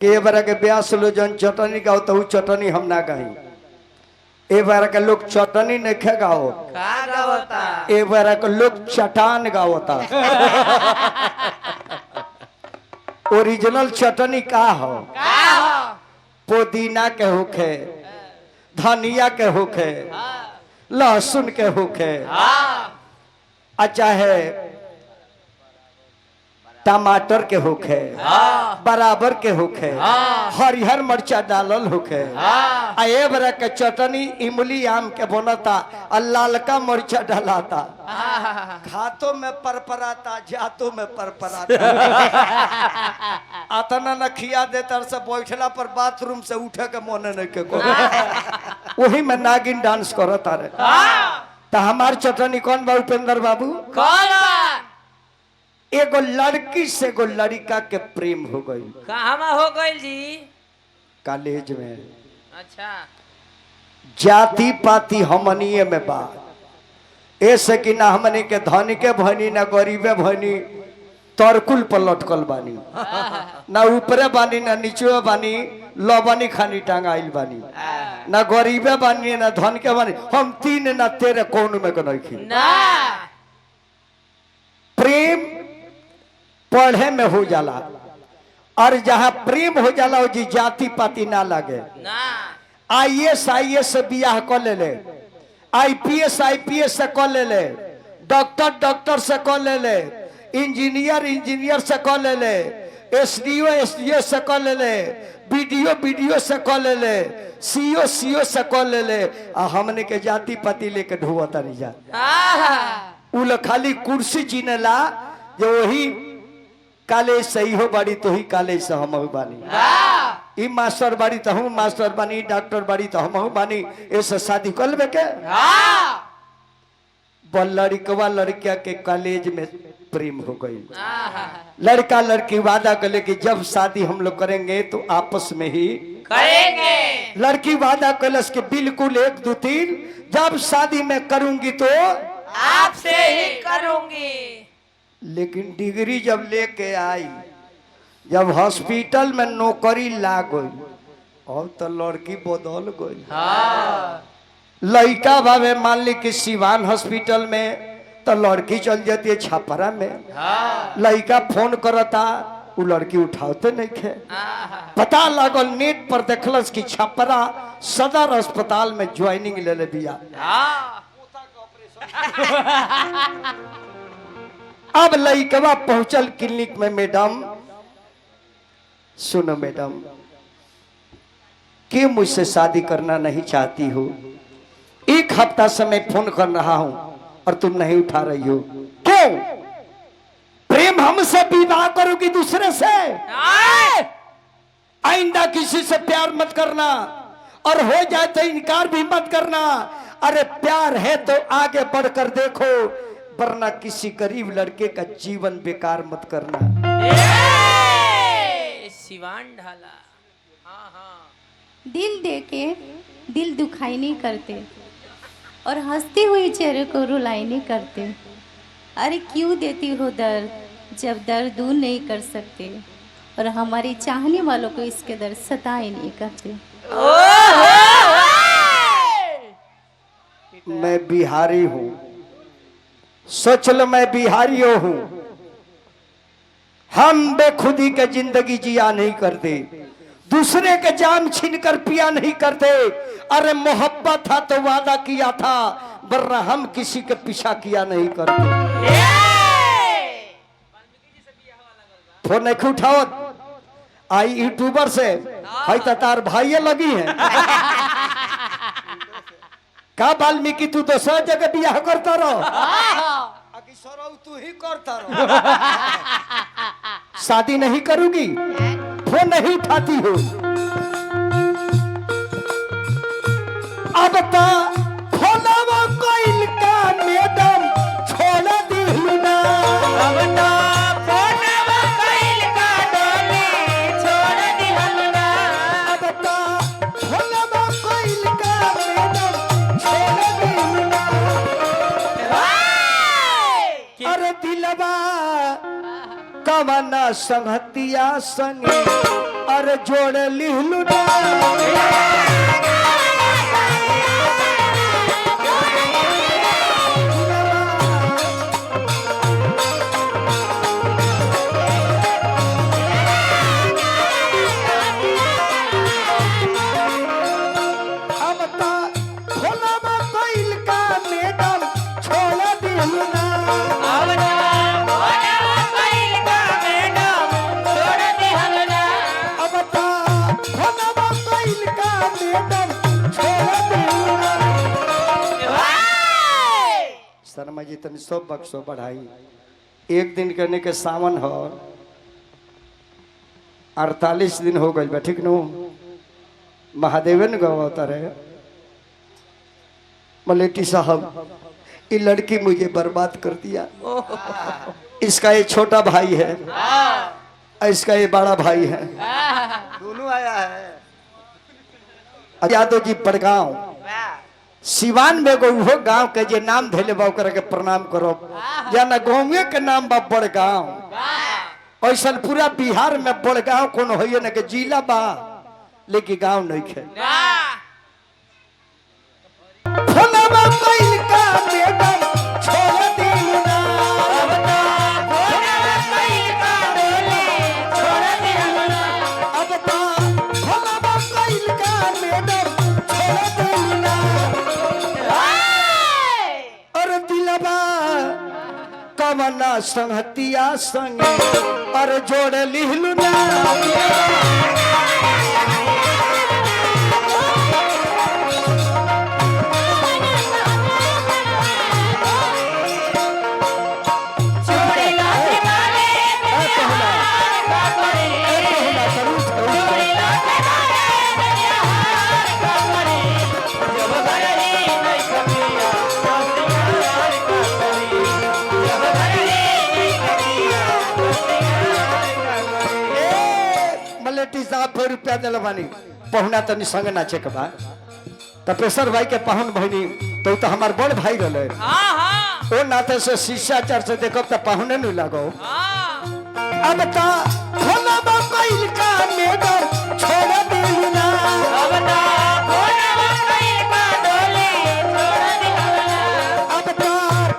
के बार के ब्यास लो जन चटनी गाओ तो चटनी हम ना गई। ए बार के लोग चटनी नहीं खे गाओ का गावता ए बार के लोग चटान गावता। ओरिजिनल चटनी का हो? पुदीना के होखे, धनिया के होखे, लहसुन के होखे, चाहे टमाटर के होखे, बराबर के होखे, हरिहर मरचा डालल होखे, ए बरा के चटनी इमली आम के बनता और लालका मरचा डालाता। खातों में परपराता, जातों में परपराता। आतना न खिया देता से बैठला पर बाथरूम से उठे के मन नहीं के वही में नागिन डांस करता रे। तो हमार चटनी कौन बा उपेंद्र बाबू? कौन? एगो लड़की से एगो लड़का के प्रेम हो गई। कहाँ हो गई जी? कॉलेज में। अच्छा। जाति पाति हमनिए में बा, ऐसे कि ना हमने के धनी के भनी ना गरीबे भनी, तरकुल पर लटकल बानी, ना ऊपरे बानी ना नीचे बानी, लबनी खानी टांगाइल बानी, ना गरीबे बानी ना धन के बानी, हम तीन ना तेरे कौन में कनखी ना। प्रेम पढ़े में हो जाला और जहाँ प्रेम हो जाला वो जी जाति पाति ना लगे। ना। IAS से बियाह कर ले, IPS से कर ले, डॉक्टर से कर ले, इंजीनियर से कर ले, SDO से कर ले, BDO से कर ले, CO से कर ले। हमने के जाति पाति लेके ढोता नहीं जा। उल खाली कुर्सी चीनेला जो वही कॉलेज सही हो बाड़ी तो ही कॉलेज से हम बानी, ई मास्टर बाड़ी तो हम मास्टर बानी, डॉक्टर बाड़ी तो हम बानी। ऐसे शादी कर ले के लड़कवा लड़किया के कॉलेज में प्रेम हो गई। लड़का लड़की वादा कर ले कि जब शादी हम लोग करेंगे तो आपस में ही करेंगे। लड़की वादा कलस के बिल्कुल 1 2 3 जब शादी में करूंगी तो आपसे ही करूंगी। लेकिन डिग्री जब लेके आई, जब हॉस्पिटल में नौकरी लाग गई, और तो लड़की बदल गई। लड़का भावे मान ली कि सिवान हॉस्पिटल में, तो लड़की चल जाती है छपरा में। लड़का फोन करता, वो लड़की उठाते नहीं थे। पता लागल नेट पर देखलस कि छपरा सदर अस्पताल में ज्वाइनिंग ले ले दिया। अब लड़कवा पहुंचल क्लिनिक में। मैडम सुनो मैडम, कि मुझसे शादी करना नहीं चाहती हो? 1 हफ्ता से मैं फोन कर रहा हूं और तुम नहीं उठा रही हो, क्यों? प्रेम हमसे विवाह करोगी दूसरे से? आइंदा किसी से प्यार मत करना, और हो जाए तो इनकार भी मत करना। अरे प्यार है तो आगे बढ़कर देखो, वरना किसी गरीब लड़के का जीवन बेकार मत करना। सिवान ढाला। दिल देके दिल दुखाई नहीं करते, और हंसती हुई चेहरे को रुलाई नहीं करते। अरे क्यों देती हो दर्द जब दर्द दूर नहीं कर सकते, और हमारी चाहने वालों को इसके दर्द सताए नहीं करते। मैं बिहारी हूं, सोच लो मैं बिहारी हूं। हम बेखुदी के जिंदगी जिया नहीं करते, दूसरे के जान छीनकर पिया नहीं करते। अरे मोहब्बत था तो वादा किया था, वरना हम किसी के पीछा किया नहीं करते। फोन नहीं उठाओ, आई यूट्यूबर से है तो तार भाई लगी है का? वाल्मीकि तू तो सब जगह बियाह करता रहो, तू ही करता रहो। शादी नहीं करूंगी, फोन नहीं उठाती हो। अब तो फोनवा कोइल का मैडम छोड़ दी ना। अब तो फोनवा कोइल का डोली छोड़ दी ना। अब तो फोनवा कोइल का मैडम छोड़ दी ना। अरे दिलवा कवना संगतिया संगे अरे जोड़ लिहलू ना अब ता भोला में कोइल का मैडम छोड़ दिहलू ना अब ता भोला में कोइल का मैडम छोड़ दिहलू ना शर्मा जी तनी सब बक्सो बढ़ाई एक दिन करने के सावन हो 48 दिन हो गए बा ठीक नो महादेवन गवाता रहे मलेटी साहब ये लड़की मुझे बर्बाद कर दिया इसका ये छोटा भाई है इसका ये बड़ा भाई है दोनों आया है। यादव जी पड़गांव सिवान में गो वो गांव के जे नाम धैले बा ओकरा के प्रणाम करो या ना गाँवे के नाम बा बड़गांव ऐसा पूरा बिहार में बड़गांव कौन हो ना के जिला बा लेकिन गांव नहीं खे भोलाबा कोइल का मैडम छोड़ दिलू ना अब ता भोलाबा कोइल का मैडम छोड़ दिलू ना और दिलबा कवना संगतिया संगे और जोड़ लिहलू ना रुपया दिल बानी पहुना तनी संग नाचे के बा तपेश्वर भाई के पहुन बहनी तो हमार बड़ भाई रहे ओ नाते से शिष्टाचार से देखो तो पहुने नहीं लगो अब ता भोला कोइल का मैडम छोड़ दिलू ना अब ता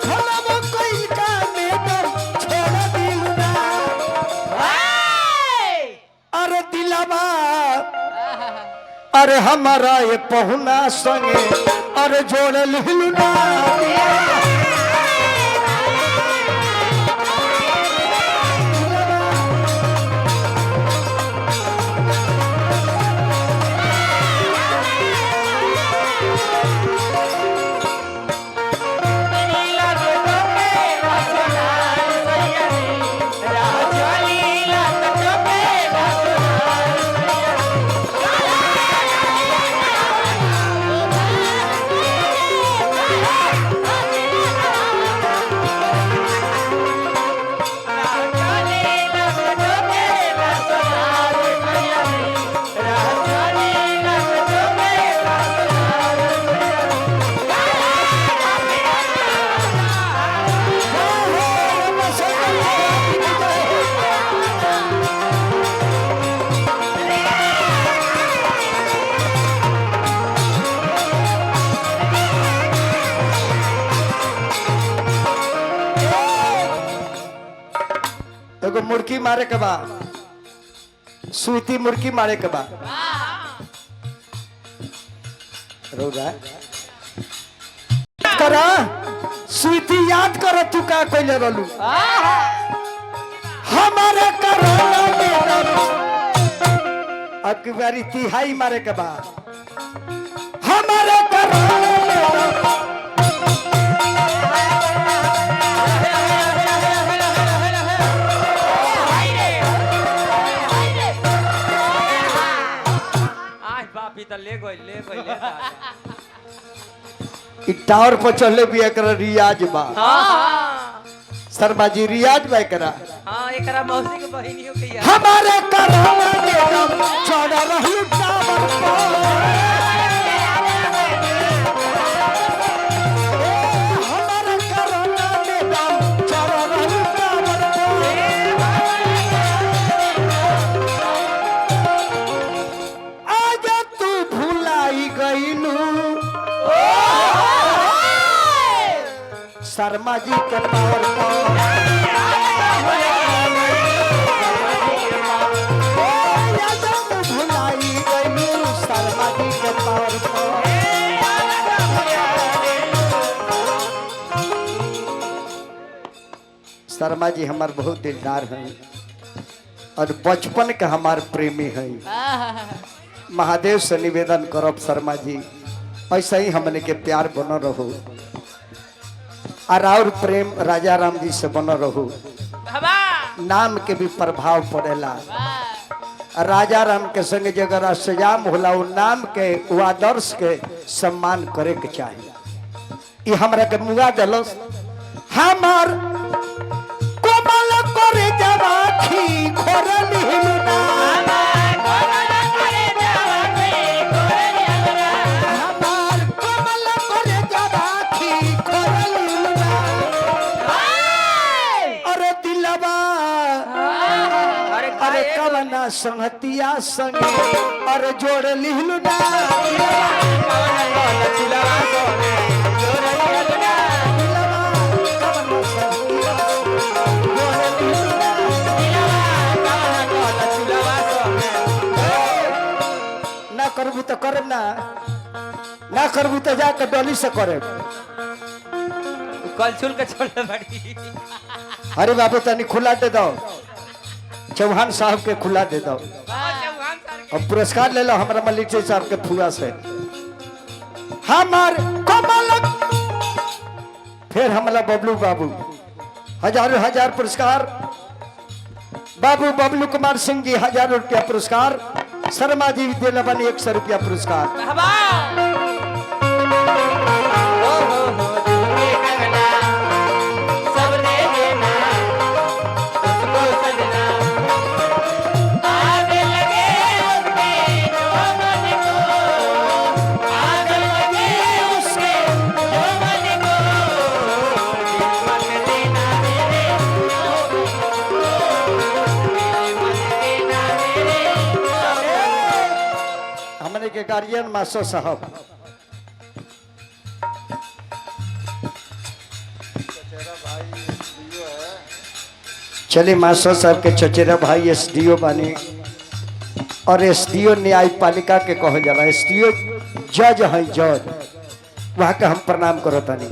भोला कोइल का मैडम छोड़ दिलू ना अरे दिलवा अरे हमारा ये पहुना संगे अरे जोड़ लिहलू ना एगो मुर्गी मारे के बा सुईती मुर्गी मारे के बा रोगा करा सुईती याद कर तू का कोइले रहलू हमारे करोना में अब की बारी तिहाई मारे के बा हमारे करोना में टावर पर चले भी एक रियाज बा शर्मा जी रियाज बा एकरा एकरा मौसी के बहिनियों के यार हमारे करोना में चढ़ रहलू टावर पर हमारे करोना में चढ़ रहलू टावर पर शर्मा जी के पावर भुलाई गई शर्मा जी के पावर शर्मा जी हमारे बहुत दिलदार हैं और बचपन के हमारे प्रेमी हैं। महादेव से निवेदन करब शर्मा जी ऐसा ही हमने के प्यार बनो रहो और प्रेम राजा राम जी से बनो रहो। नाम के भी प्रभाव पड़ेला। राजा राम के संग जगह सजाम होला वो नाम के वो आदर्श के सम्मान करे के चाहिए। ये हमरा के मुआ दलस हमार कोमल करे जवाखी खोरली हिलना हमार कोमल करे जवाखी खोरली हिलना अरे दिलवा अरे कवना संगतिया संगे अरे जोड़ लिहलुना ना करबू तो करब ना करबू तो जाकर डोली से करे कल छुल के छोड़ बड़ी। अरे बाबू तनी खुला दे दो चौहान साहब के खुला दे दो और पुरस्कार ले लो हमारा मलिक साहब के फुआ से हमार कमल फिर हमला बबलू बाबू हजारों हजार पुरस्कार बाबू बबलू कुमार सिंह जी 1000 रुपया पुरस्कार शर्मा जी दिला बनी 100 रुपया पुरस्कार के गार्जियन मास्टर साहब चले मास्टर साहब के चचेरा भाई एसडीओ बने और एसडीओ न्यायपालिका के कहो जाला एसडीओ जज है जज वहां के हम प्रणाम करो तनी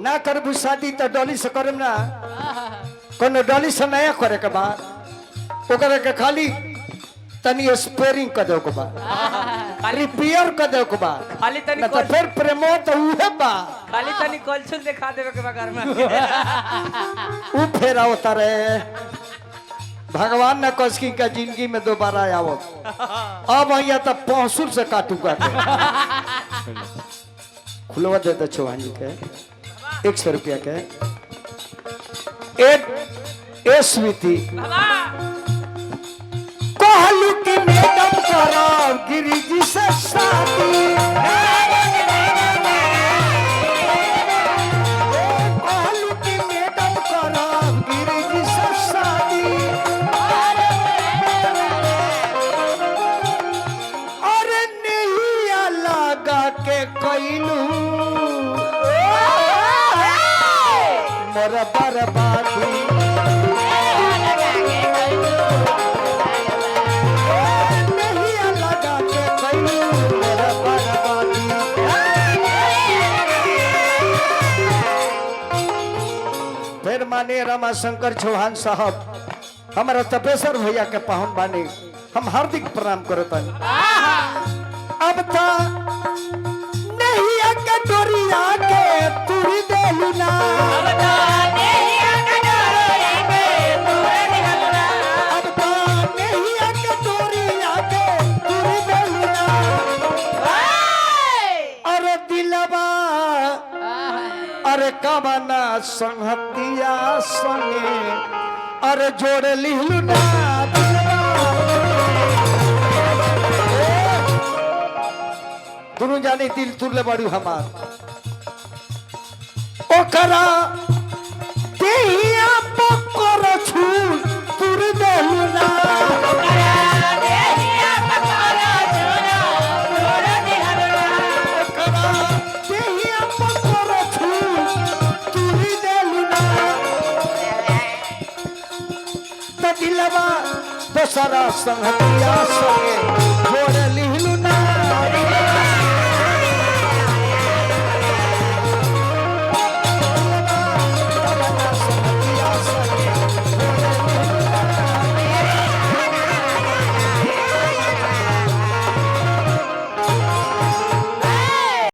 ना करबू शादी तो डोली से करम ना कोनो डोली से नया करे के बाद ओकरा के खाली तनी स्पेयरिंग कर दो के बाद रिपेयर कर दो के बाद खाली तनी ना तो फिर प्रेमो तो उहे बा खाली तनी कलछुल दिखा देवे के बा घर में उ फेर आवता रे भगवान न कसकी का जिंदगी में दोबारा आवो अब आइया तो पहुंचुल से काटू का खुलवा दे दो चौहान जी के 100 रुपया के ए स्वीति कहलू की मैडम करो गिरी जी से शादी कहलू की मैडम करो गिरी जी से शादी अरे नहीं लगा के कैलू मोर बर्बादी नहीं लगा के कैलू मोर बर्बादी फिर माने रमाशंकर चौहान साहब हमारा तपेश्वर भैया के पाहुन बानी हम हार्दिक प्रणाम करत अब तो नहीं आके डोरिया के तुरी देलू ना अब तो नहीं आके डोरिया कवना संहतिया संगे अरे जोड़ लिहलु ना दोनों जाने दिल तुरले बड़ू हमार ओकरा देहिया पकर छु तुर देलु ना दिलवा दोसरा संगतिया संगे